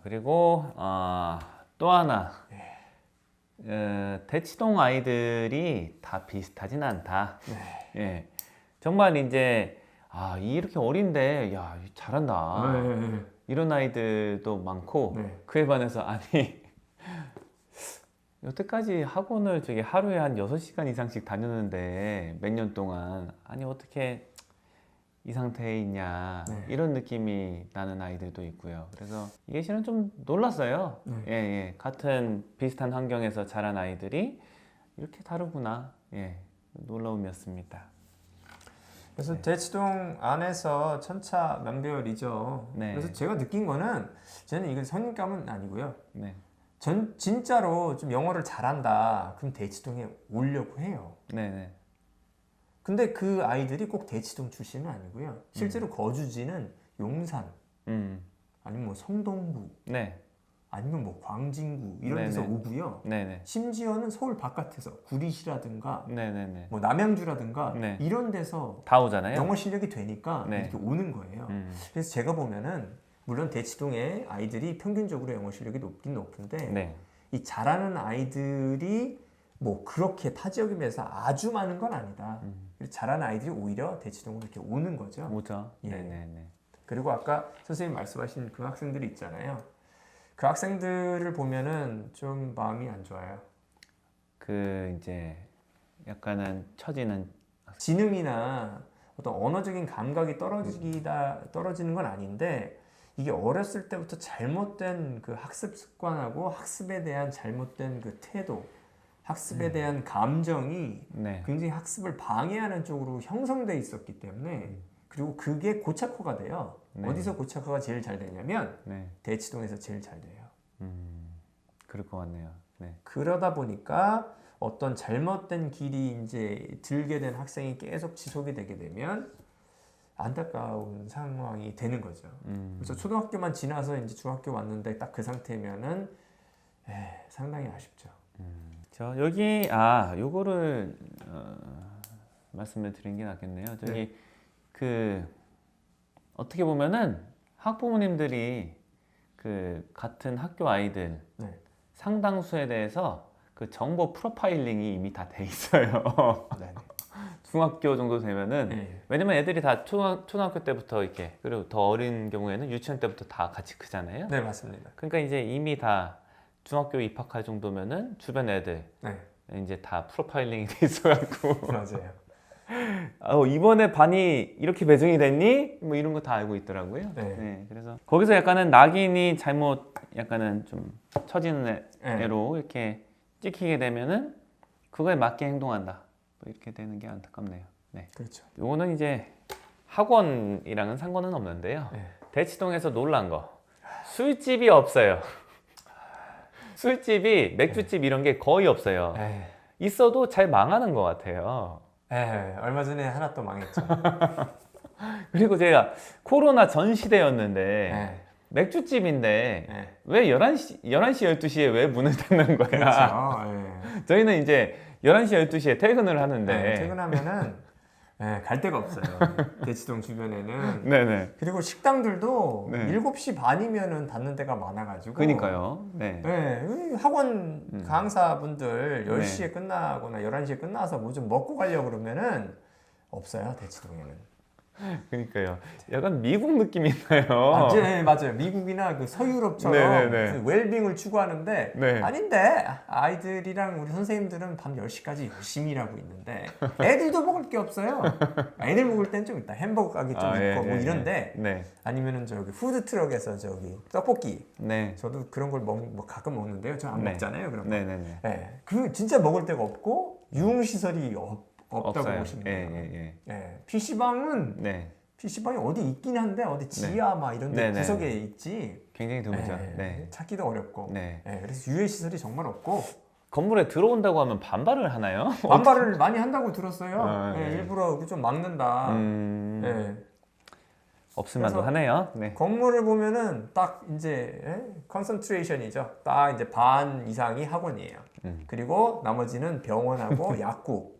그리고 또 하나 대치동 아이들이 다 비슷하진 않다. 네. 예, 정말 이제 이렇게 어린데 야 잘한다. 네. 이런 아이들도 많고 네. 그에 반해서 아니 여태까지 학원을 저기 하루에 한 6시간 이상씩 다녔는데 몇 년 동안 아니 어떻게 이 상태에 있냐 네. 이런 느낌이 나는 아이들도 있고요. 그래서 이게 실은 좀 놀랐어요. 네. 예, 같은 비슷한 환경에서 자란 아이들이 이렇게 다르구나. 예, 놀라움이었습니다. 그래서 대치동 안에서 천차만별이죠. 네. 그래서 제가 느낀 거는 저는 이건 선입감은 아니고요. 네, 전 진짜로 좀 영어를 잘한다. 그럼 대치동에 오려고 해요. 네. 근데 그 아이들이 꼭 대치동 출신은 아니고요. 실제로 거주지는 용산, 아니면 뭐 성동구, 네, 아니면 뭐 광진구 이런 네네. 데서 오고요. 네. 심지어는 서울 바깥에서 구리시라든가 네. 뭐 남양주라든가 네. 이런 데서 다 오잖아요. 영어 실력이 되니까 네. 이렇게 오는 거예요. 그래서 제가 보면은 물론 대치동의 아이들이 평균적으로 영어 실력이 높긴 높은데 네. 이 잘하는 아이들이 뭐 그렇게 타 지역에 비해서 아주 많은 건 아니다. 그래서 잘하는 아이들이 오히려 대치동으로 이렇게 오는 거죠. 오죠. 예. 네. 그리고 아까 선생님 말씀하신 그 학생들이 있잖아요. 그 학생들을 보면은 좀 마음이 안 좋아요. 그 이제 약간은 처지는 지능이나 어떤 언어적인 감각이 떨어지는 건 아닌데 이게 어렸을 때부터 잘못된 그 학습 습관하고 학습에 대한 잘못된 그 태도, 학습에 대한 감정이 네. 굉장히 학습을 방해하는 쪽으로 형성돼 있었기 때문에 그리고 그게 고착화가 돼요. 네. 어디서 고착화가 제일 잘 되냐면 네. 대치동에서 제일 잘 돼요. 그럴 것 같네요. 네. 그러다 보니까 어떤 잘못된 길이 이제 들게 된 학생이 계속 지속이 되게 되면 안타까운 상황이 되는 거죠. 그래서 초등학교만 지나서 이제 중학교 왔는데 딱 그 상태면은 상당히 아쉽죠. 저 여기 요거를 말씀을 드린 게 낫겠네요. 저기 그 어떻게 보면은 학부모님들이 그 같은 학교 아이들 네. 상당수에 대해서 그 정보 프로파일링이 이미 다 돼 있어요. 네. 중학교 정도 되면은 네. 왜냐면 애들이 다 초등학교 때부터 이렇게 그리고 더 어린 경우에는 유치원 때부터 다 같이 크잖아요. 네, 맞습니다. 그러니까 이제 이미 다 중학교 입학할 정도면은 주변 애들 네, 이제 다 프로파일링이 돼 있어가지고 맞아요. 이번에 반이 이렇게 배정이 됐니? 뭐 이런 거 다 알고 있더라고요. 네. 그래서 거기서 약간은 낙인이 잘못 약간은 좀 처지는 네. 애로 이렇게 찍히게 되면은 그거에 맞게 행동한다. 뭐 이렇게 되는 게 안타깝네요. 네. 그렇죠. 요거는 이제 학원이랑은 상관은 없는데요. 네. 대치동에서 놀란 거 술집이 없어요. 술집이 맥주집 이런 게 거의 없어요. 네. 있어도 잘 망하는 것 같아요. 얼마 전에 하나 또 망했죠. 그리고 제가 코로나 전 시대였는데 네. 맥주집인데 네. 왜 11시 12시에 왜 문을 닫는 거야? 그렇죠. 네. 저희는 이제 11시 12시에 퇴근을 하는데 퇴근하면은 갈 데가 없어요. 대치동 주변에는. 네네. 그리고 식당들도 네. 7시 반이면은 닫는 데가 많아가지고. 그니까요. 네. 학원 강사분들 10시에 네. 끝나거나 11시에 끝나서 뭐 좀 먹고 가려고 그러면은 없어요, 대치동에는. 그러니까요. 약간 미국 느낌이 나요. 맞아요. 미국이나 그 서유럽처럼 네네네. 그 웰빙을 추구하는데 네. 아닌데 아이들이랑 우리 선생님들은 밤 10시까지 열심히 일하고 있는데 애들도 먹을 게 없어요. 애들 먹을 땐 좀 있다. 햄버거 가게 좀 있고 뭐 이런데 네. 아니면은 저기 푸드 트럭에서 저기 떡볶이. 네. 저도 그런 걸 뭐 가끔 먹는데요. 저 안 네. 먹잖아요. 그런 거. 네네네. 네. 그 진짜 먹을 데가 없고 유흥시설이 없다고 없어요. 보시면 돼요. 예. PC방은 네. PC방이 어디 있긴 한데 어디 지하 막 이런 데 네네. 구석에 있지. 굉장히 드물죠. 네. 찾기도 어렵고. 네. 그래서 유해시설이 정말 없고 건물에 들어온다고 하면 반발을 하나요? 반발을 많이 한다고 들었어요. 네. 일부러 좀 막는다. 없을만도 그래서 하네요. 네. 건물을 보면은 딱 이제 컨센트레이션이죠. 딱 이제 반 이상이 학원이에요. 그리고 나머지는 병원하고 약국.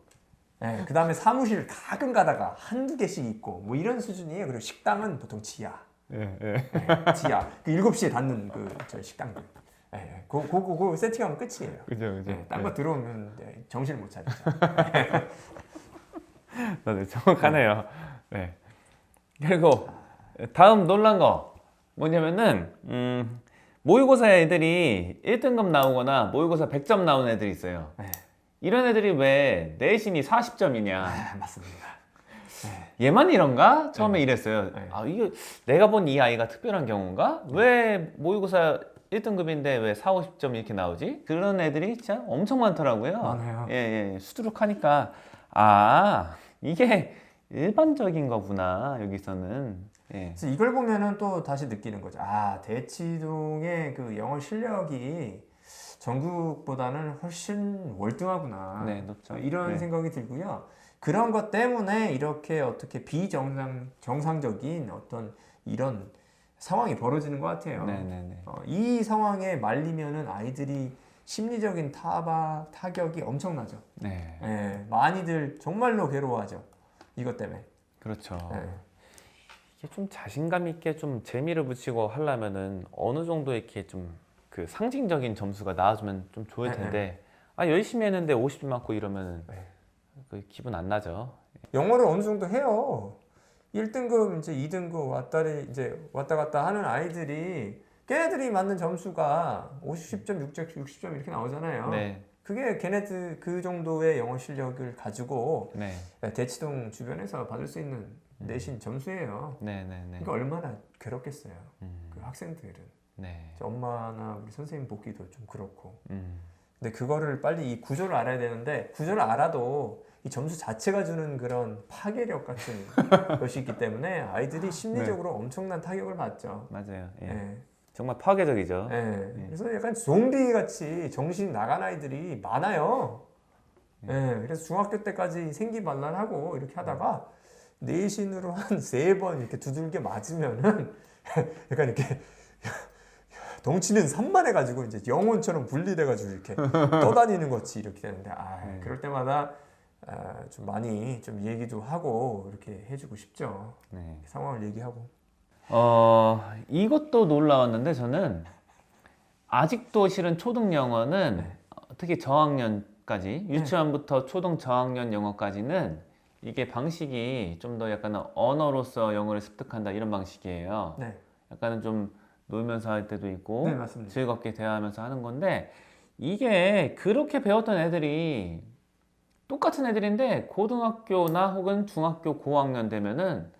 그 다음에 사무실 가끔 가다가 한두 개씩 있고 뭐 이런 수준이에요. 그리고 식당은 보통 지하. 예, 예. 지하. 그 7시에 닫는 저 식당들. 그거 세팅하면 끝이에요. 그죠. 딴 거 들어오면 정신을 못 차리죠. 네, 정확하네요. 네. 그리고 다음 놀란 거 뭐냐면은 모의고사 애들이 1등급 나오거나 모의고사 100점 나오는 애들이 있어요. 네. 이런 애들이 왜 내신이 40점이냐? 맞습니다. 얘만 이런가? 처음에 이랬어요. 네. 아, 이게 내가 본 이 아이가 특별한 경우인가? 왜 모의고사 1등급인데 왜 4, 50점 이렇게 나오지? 그런 애들이 진짜 엄청 많더라고요. 많아요. 예, 수두룩하니까 아, 이게 일반적인 거구나, 여기서는. 예. 그래서 이걸 보면은 또 다시 느끼는 거죠. 대치동의 그 영어 실력이 전국보다는 훨씬 월등하구나. 네, 높죠. 이런 네. 생각이 들고요. 그런 것 때문에 이렇게 어떻게 정상적인 어떤 이런 상황이 벌어지는 것 같아요. 네네네. 이 상황에 말리면은 아이들이 심리적인 타격이 엄청나죠. 네. 예, 많이들 정말로 괴로워하죠. 이것 때문에. 그렇죠. 예. 이게 좀 자신감 있게 좀 재미를 붙이고 하려면은 어느 정도 이렇게 좀 그 상징적인 점수가 나와주면 좀 좋을 텐데 아 열심히 했는데 50점 맞고 이러면은 그 기분 안 나죠. 영어를 어느 정도 해요. 1등급 이제 2등급 왔다 갔다 하는 아이들이 걔네들이 맞는 점수가 50점, 60점 이렇게 나오잖아요. 네. 그게 걔네들 그 정도의 영어 실력을 가지고 네. 대치동 주변에서 받을 수 있는 내신 점수예요. 네네네. 그러니까 얼마나 괴롭겠어요. 그 학생들은. 네. 엄마나 우리 선생님 보기도 좀 그렇고. 음. 근데 그거를 빨리 이 구조를 알아야 되는데 구조를 알아도 이 점수 자체가 주는 그런 파괴력 같은 것이 있기 때문에 아이들이 심리적으로 엄청난 타격을 받죠. 맞아요. 예. 예. 정말 파괴적이죠. 예. 그래서 약간 좀비 같이 정신 나간 아이들이 많아요. 예. 그래서 중학교 때까지 생기반란하고 이렇게 하다가 내신으로 한 3번 이렇게 두들겨 맞으면은 약간 이렇게 덩치는 산만해가지고 이제 영혼처럼 분리돼가지고 이렇게 떠다니는 것이 이렇게 되는데 그럴 때마다 좀 많이 좀 얘기도 하고 이렇게 해주고 싶죠. 네. 상황을 얘기하고. 이것도 놀라웠는데 저는 아직도 실은 초등 영어는 특히 저학년까지 유치원부터 초등 저학년 영어까지는 이게 방식이 좀 더 약간 언어로서 영어를 습득한다 이런 방식이에요. 네. 약간은 좀 놀면서 할 때도 있고 네, 맞습니다. 즐겁게 대화하면서 하는 건데 이게 그렇게 배웠던 애들이 똑같은 애들인데 고등학교나 혹은 중학교 고학년 되면은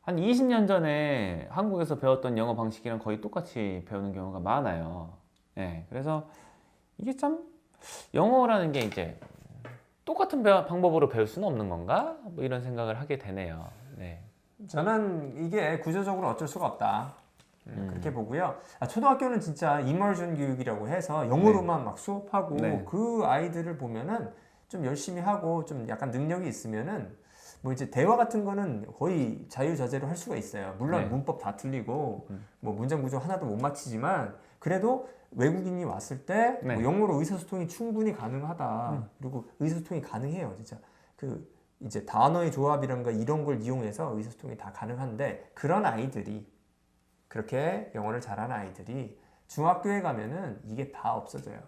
한 20년 전에 한국에서 배웠던 영어 방식이랑 거의 똑같이 배우는 경우가 많아요. 네, 그래서 이게 참 영어라는 게 이제 똑같은 방법으로 배울 수는 없는 건가? 뭐 이런 생각을 하게 되네요. 네. 저는 이게 구조적으로 어쩔 수가 없다. 그렇게 보고요. 초등학교는 진짜 이머전 교육이라고 해서 영어로만 막 수업하고 그 아이들을 보면은 좀 열심히 하고 좀 약간 능력이 있으면은 뭐 이제 대화 같은 거는 거의 자유자재로 할 수가 있어요. 물론 문법 다 틀리고 뭐 문장 구조 하나도 못 맞히지만 그래도 외국인이 왔을 때 뭐 영어로 의사소통이 충분히 가능하다. 그리고 의사소통이 가능해요, 진짜. 그 이제 단어의 조합이란가 이런 걸 이용해서 의사소통이 다 가능한데 그런 아이들이 그렇게 영어를 잘하는 아이들이 중학교에 가면은 이게 다 없어져요.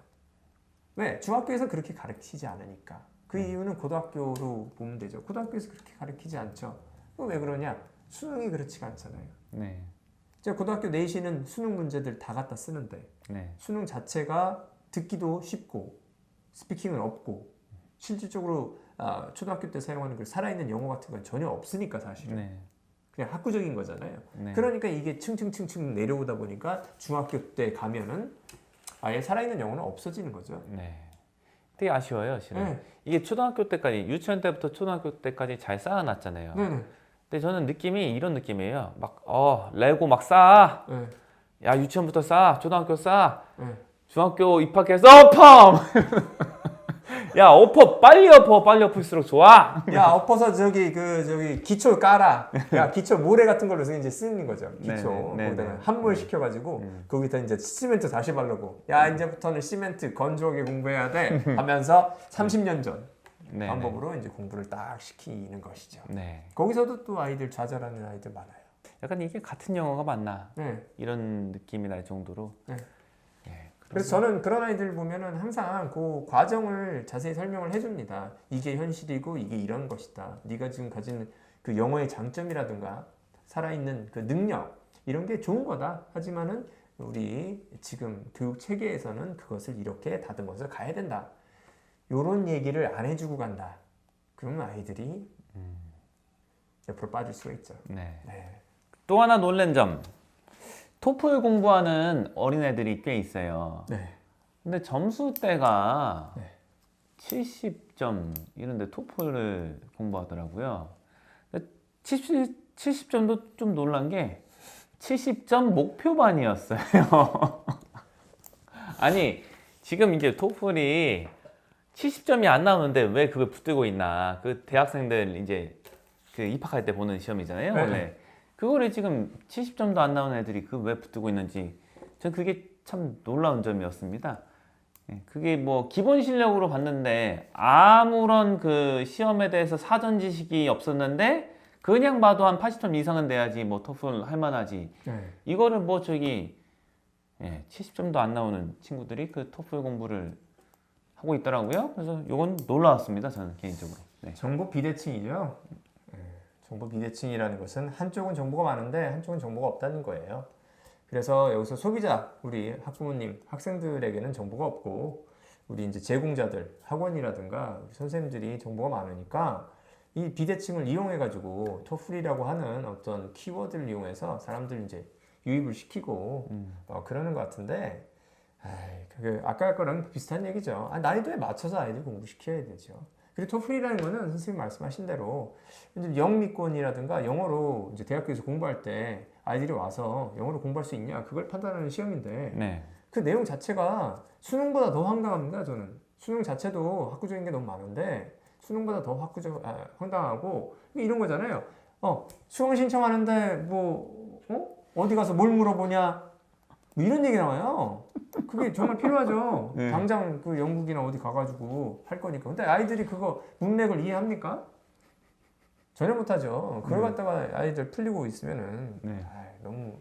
왜? 중학교에서 그렇게 가르치지 않으니까. 그 이유는 고등학교로 보면 되죠. 고등학교에서 그렇게 가르치지 않죠. 왜 그러냐? 수능이 그렇지가 않잖아요. 네. 제가 고등학교 내신은 수능 문제들 다 갖다 쓰는데 수능 자체가 듣기도 쉽고 스피킹은 없고 실질적으로 초등학교 때 사용하는 그 살아있는 영어 같은 건 전혀 없으니까 사실은. 그냥 학구적인 거잖아요. 그러니까 이게 층층층층 내려오다 보니까 중학교 때 가면은 아예 살아있는 영어는 없어지는 거죠. 네. 되게 아쉬워요, 실은. 이게 초등학교 때까지, 유치원 때부터 초등학교 때까지 잘 쌓아놨잖아요. 근데 저는 느낌이 이런 느낌이에요. 막, 레고 막 쌓아. 야, 유치원부터 쌓아. 초등학교 쌓아. 중학교 입학해서 펌! 야, 빨리 엎을수록 좋아. 야, 엎어서 저기 기초 깔아. 야, 기초 모래 같은 걸로 이제 쓰는 거죠. 기초. 거기다가 함몰 시켜가지고 거기다 이제 시멘트 다시 바르고. 야, 이제부터는 시멘트 건조하게 공부해야 돼. 하면서 30년 전 방법으로 이제 공부를 딱 시키는 것이죠. 거기서도 또 아이들 좌절하는 아이들 많아요. 약간 이게 같은 영어가 맞나 네. 이런 느낌이 날 정도로. 네. 예, 그래서 저는 그런 아이들 보면은 항상 그 과정을 자세히 설명을 해줍니다. 이게 현실이고 이게 이런 것이다. 네가 지금 가진 그 영어의 장점이라든가 살아있는 그 능력 이런 게 좋은 거다. 하지만은 우리 지금 교육 체계에서는 그것을 이렇게 다듬어서 가야 된다. 요런 얘기를 안 해주고 간다. 그러면 아이들이 옆으로 빠질 수가 있죠. 네. 네. 또 하나 놀란 점. 토플 공부하는 어린애들이 꽤 있어요. 네. 근데 점수대가 네. 70점 이런데 토플을 공부하더라고요. 70점도 좀 놀란 게 70점 목표반이었어요. 아니 지금 이제 토플이 70점이 안 나오는데 왜 그걸 붙들고 있나? 그 대학생들 이제 그 입학할 때 보는 시험이잖아요. 네. 원래 그거를 지금 70점도 안 나오는 애들이 그 왜 붙들고 있는지 전 그게 참 놀라운 점이었습니다. 예, 그게 뭐 기본 실력으로 봤는데 아무런 그 시험에 대해서 사전 지식이 없었는데 그냥 봐도 한 80점 이상은 돼야지 뭐 토플 할 만하지. 네. 이거를 뭐 저기 70점도 안 나오는 친구들이 그 토플 공부를 하고 있더라고요. 그래서 이건 놀라웠습니다. 저는 개인적으로. 네. 정보 비대칭이죠. 정보 비대칭이라는 것은 한쪽은 정보가 많은데 한쪽은 정보가 없다는 거예요. 그래서 여기서 소비자, 우리 학부모님, 학생들에게는 정보가 없고 우리 이제 제공자들, 학원이라든가 선생님들이 정보가 많으니까 이 비대칭을 이용해 가지고 토플이라고 하는 어떤 키워드를 이용해서 사람들 이제 유입을 시키고 그러는 것 같은데, 그게 아까 거랑 비슷한 얘기죠. 난이도에 맞춰서 아이들 공부시켜야 되죠. 그리고 토플이라는 거는 선생님 말씀하신 대로 이제 영미권이라든가 영어로 이제 대학교에서 공부할 때 아이들이 와서 영어로 공부할 수 있냐 그걸 판단하는 시험인데 네. 그 내용 자체가 수능보다 더 황당합니다. 저는 수능 자체도 학구적인 게 너무 많은데 수능보다 더 황당하고 이런 거잖아요. 수강 신청하는데 어디 가서 뭘 물어보냐 뭐 이런 얘기 나와요. 그게 정말 필요하죠. 네. 당장 그 영국이나 어디 가가지고 할 거니까. 근데 아이들이 그거 문맥을 이해합니까? 전혀 못하죠. 그걸 갖다가 아이들 풀리고 있으면은 네. 너무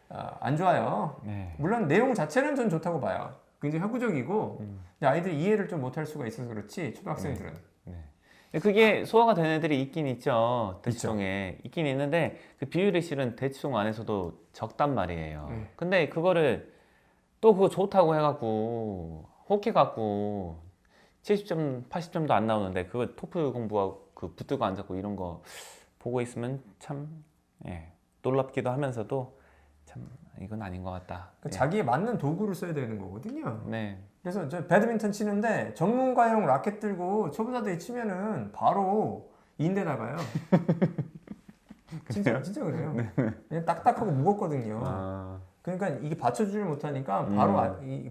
안 좋아요. 네. 물론 내용 자체는 전 좋다고 봐요. 굉장히 학구적이고 아이들이 이해를 좀 못할 수가 있어서 그렇지 초등학생들은. 네. 그게 소화가 되는 애들이 있긴 있죠. 대치동에 있긴 있는데 그 비율이 실은 대치동 안에서도 적단 말이에요. 근데 그거를 또 그거 좋다고 해갖고 혹해갖고 70점, 80점도 안 나오는데 그거 토플 공부하고 그 붙들고 앉았고 이런 거 보고 있으면 참 놀랍기도 하면서도 참 이건 아닌 것 같다. 자기에 맞는 도구를 써야 되는 거거든요. 네. 그래서 저 배드민턴 치는데 전문가용 라켓 들고 초보자들이 치면은 바로 인대 나가요. 진짜 그래요. 그냥 딱딱하고 무겁거든요. 그러니까 이게 받쳐주질 못하니까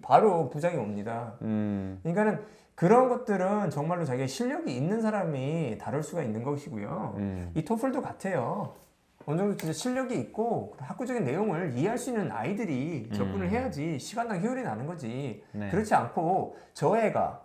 바로 부작용이 옵니다. 그러니까는 그런 것들은 정말로 자기의 실력이 있는 사람이 다룰 수가 있는 것이고요. 이 토플도 같아요. 어느 정도 진짜 실력이 있고 학구적인 내용을 이해할 수 있는 아이들이 접근을 해야지 시간당 효율이 나는 거지. 네. 그렇지 않고 저 애가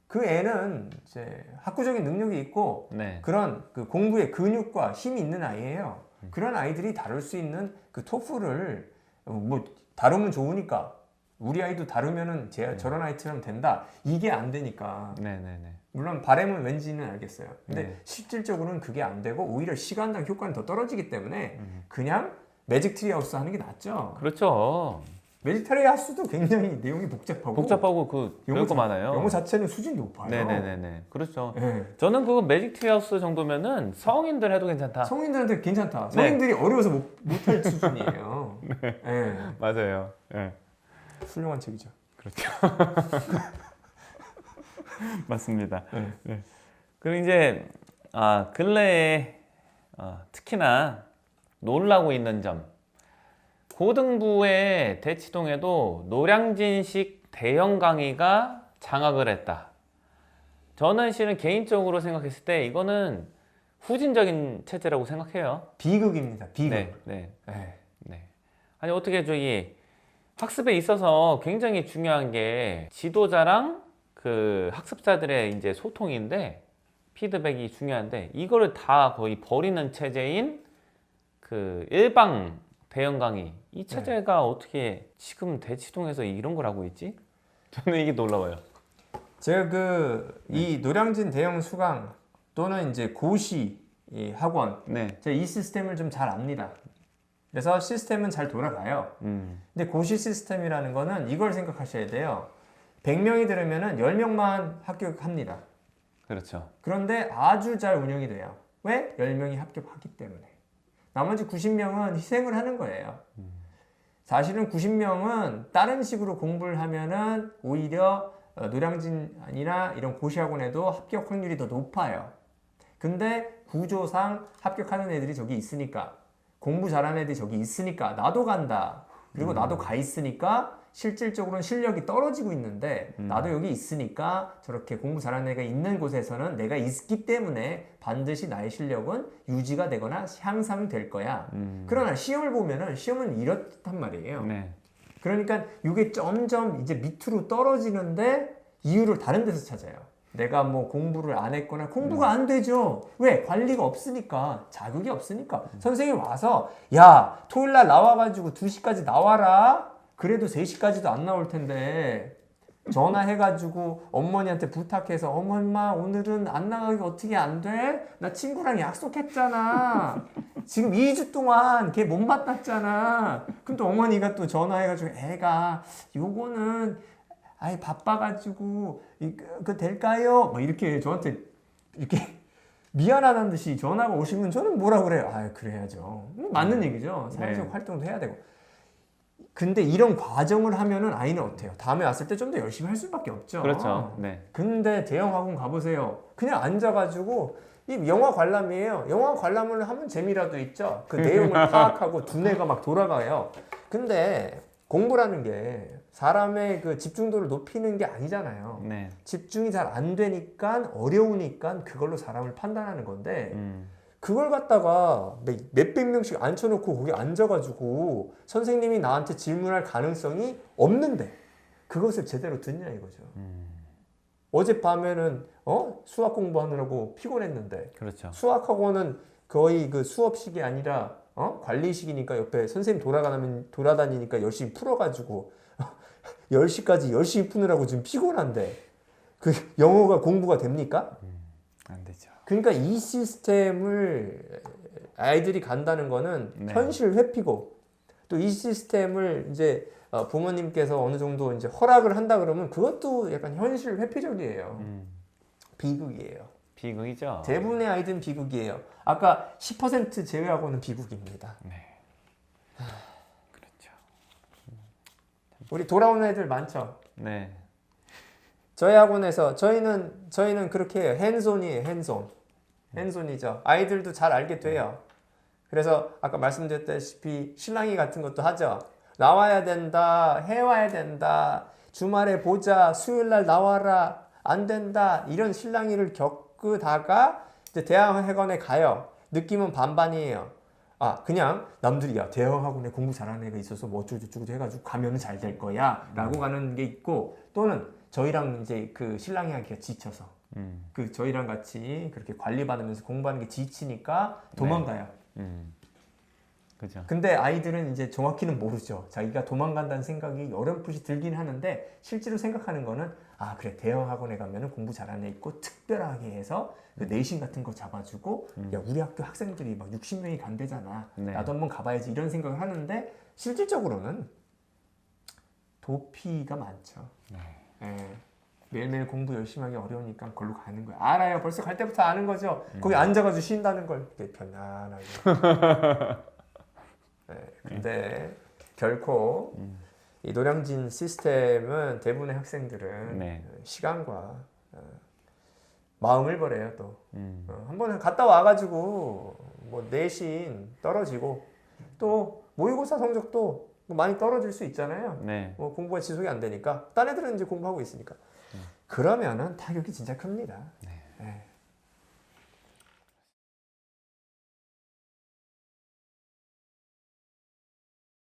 그 애는 이제 학구적인 능력이 있고 네. 그런 그 공부에 근육과 힘이 있는 아이예요. 그런 아이들이 다룰 수 있는 그 토플을 뭐 다루면 좋으니까 우리 아이도 다루면은 저런 아이처럼 된다. 이게 안 되니까. 네네네. 물론 바람은 왠지는 알겠어요. 근데 네. 실질적으로는 그게 안 되고 오히려 시간당 효과는 더 떨어지기 때문에 그냥 매직 트리 하우스 하는 게 낫죠. 그렇죠. 매직 트리 하우스도 굉장히 내용이 복잡하고 그 배울 거 많아요. 영어 자체는 수준이 높아요. 네네네네. 그렇죠. 네. 저는 그거 매직 트리하우스 정도면은 성인들 해도 괜찮다. 성인들한테 괜찮다. 성인들이 어려워서 못할 수준이에요. 네. 맞아요. 네. 훌륭한 책이죠. 그렇죠. 맞습니다. 네. 네. 그리고 이제 근래에 특히나 놀라고 있는 점. 고등부의 대치동에도 노량진식 대형 강의가 장악을 했다. 저는 실은 개인적으로 생각했을 때 이거는 후진적인 체제라고 생각해요. 비극입니다. 비극. 네. 네. 아니 어떻게 저기 학습에 있어서 굉장히 중요한 게 지도자랑 그 학습자들의 이제 소통인데 피드백이 중요한데 이거를 다 거의 버리는 체제인 그 일방 대형 강의 이 체제가 어떻게 지금 대치동에서 이런 걸 하고 있지? 저는 이게 놀라워요. 제가 이 노량진 대형 수강 또는 이제 고시 이 학원 네. 제가 이 시스템을 좀 잘 압니다. 그래서 시스템은 잘 돌아가요. 근데 고시 시스템이라는 거는 이걸 생각하셔야 돼요. 100명이 들으면은 10명만 합격합니다. 그렇죠. 그런데 아주 잘 운영이 돼요. 왜? 10명이 합격하기 때문에. 나머지 90명은 희생을 하는 거예요. 사실은 90명은 다른 식으로 공부를 하면은 오히려 노량진이나 이런 고시학원에도 합격 확률이 더 높아요. 근데 구조상 합격하는 애들이 저기 있으니까, 공부 잘하는 애들이 저기 있으니까 나도 간다. 그리고 나도 가 있으니까 실질적으로는 실력이 떨어지고 있는데 나도 여기 있으니까 저렇게 공부 잘하는 애가 있는 곳에서는 내가 있기 때문에 반드시 나의 실력은 유지가 되거나 향상될 거야. 그러나 시험을 보면은 시험은 이렇단 말이에요. 네. 그러니까 이게 점점 이제 밑으로 떨어지는데 이유를 다른 데서 찾아요. 내가 뭐 공부를 안 했거나 공부가 안 되죠. 왜? 관리가 없으니까. 자극이 없으니까. 선생님이 와서 야 토요일 날 나와가지고 2시까지 나와라. 그래도 3시까지도 안 나올 텐데 전화해가지고 어머니한테 부탁해서 어머마 오늘은 안 나가기 어떻게 안 돼? 나 친구랑 약속했잖아. 지금 2주 동안 걔 못 만났잖아. 그럼 또 어머니가 또 전화해가지고 애가 요거는 아이 바빠가지고 그 될까요? 막 이렇게 저한테 이렇게 미안하다는 듯이 전화가 오시면 저는 뭐라 그래요? 아 그래야죠. 맞는 얘기죠. 사회적 네. 활동도 해야 되고. 근데 이런 과정을 하면은 아이는 어때요? 다음에 왔을 때 좀 더 열심히 할 수밖에 없죠. 그렇죠. 네. 근데 대형 학원 가보세요. 그냥 앉아가지고 이 영화 관람이에요. 영화 관람을 하면 재미라도 있죠. 그 내용을 파악하고 두뇌가 막 돌아가요. 근데 공부라는 게 사람의 그 집중도를 높이는 게 아니잖아요. 네. 집중이 잘 안 되니까 어려우니까 그걸로 사람을 판단하는 건데 그걸 갖다가 몇백 명씩 앉혀놓고 거기 앉아가지고 선생님이 나한테 질문할 가능성이 없는데 그것을 제대로 듣냐 이거죠. 어젯밤에는 수학 공부하느라고 피곤했는데 그렇죠. 수학학원은 거의 그 수업식이 아니라 관리식이니까 옆에 선생님 돌아다니니까 열심히 풀어가지고 10시까지 열심히 푸느라고 지금 피곤한데 그 영어가 공부가 됩니까? 안 되죠. 그러니까 이 시스템을 아이들이 간다는 거는 네. 현실 회피고 또 이 시스템을 이제 부모님께서 어느 정도 이제 허락을 한다 그러면 그것도 약간 현실 회피적이에요. 비극이에요. 비극이죠. 대부분의 아이들은 비극이에요. 아까 10% 제외하고는 비극입니다. 네. 그렇죠. 우리 돌아오는 애들 많죠. 네. 저희 학원에서 저희는 그렇게 해요. 핸즈온이에요. 핸즈온이죠. 아이들도 잘 알게 돼요. 그래서 아까 말씀드렸다시피 실랑이 같은 것도 하죠. 나와야 된다. 해와야 된다. 주말에 보자. 수요일 날 나와라. 안 된다. 이런 실랑이를 겪다가 이제 대학원에 가요. 느낌은 반반이에요. 그냥 남들이 야 대학원에 공부 잘하는 애가 있어서 뭐 어쩌고저쩌고 해가지고 가면은 잘 될 거야 라고 가는 게 있고 또는 저희랑 이제 그 신랑이 하기가 지쳐서 그 저희랑 같이 그렇게 관리받으면서 공부하는 게 지치니까 도망가요. 그죠. 근데 아이들은 이제 정확히는 모르죠. 자기가 도망간다는 생각이 어렴풋이 들긴 하는데 실제로 생각하는 거는 그래 대형 학원에 가면은 공부 잘하는 애 있고 특별하게 해서 그 내신 같은 거 잡아주고 야 우리 학교 학생들이 막 60명이 간대잖아. 네. 나도 한번 가봐야지 이런 생각을 하는데 실질적으로는 도피가 많죠. 예. 매일매일 공부 열심히 하기 어려우니까 그걸로 가는 거야. 알아요. 벌써 갈 때부터 아는 거죠. 거기 앉아가지고 쉰다는 걸 되게 편안하게. 근데 결코 이 노량진 시스템은 대부분의 학생들은 네. 시간과 마음을 버려요 또. 한 번은 갔다 와가지고 뭐 내신 떨어지고 또 모의고사 성적도 많이 떨어질 수 있잖아요. 네. 뭐 공부가 지속이 안 되니까 딴 애들은 이제 공부하고 있으니까 그러면은 타격이 진짜 큽니다. 네.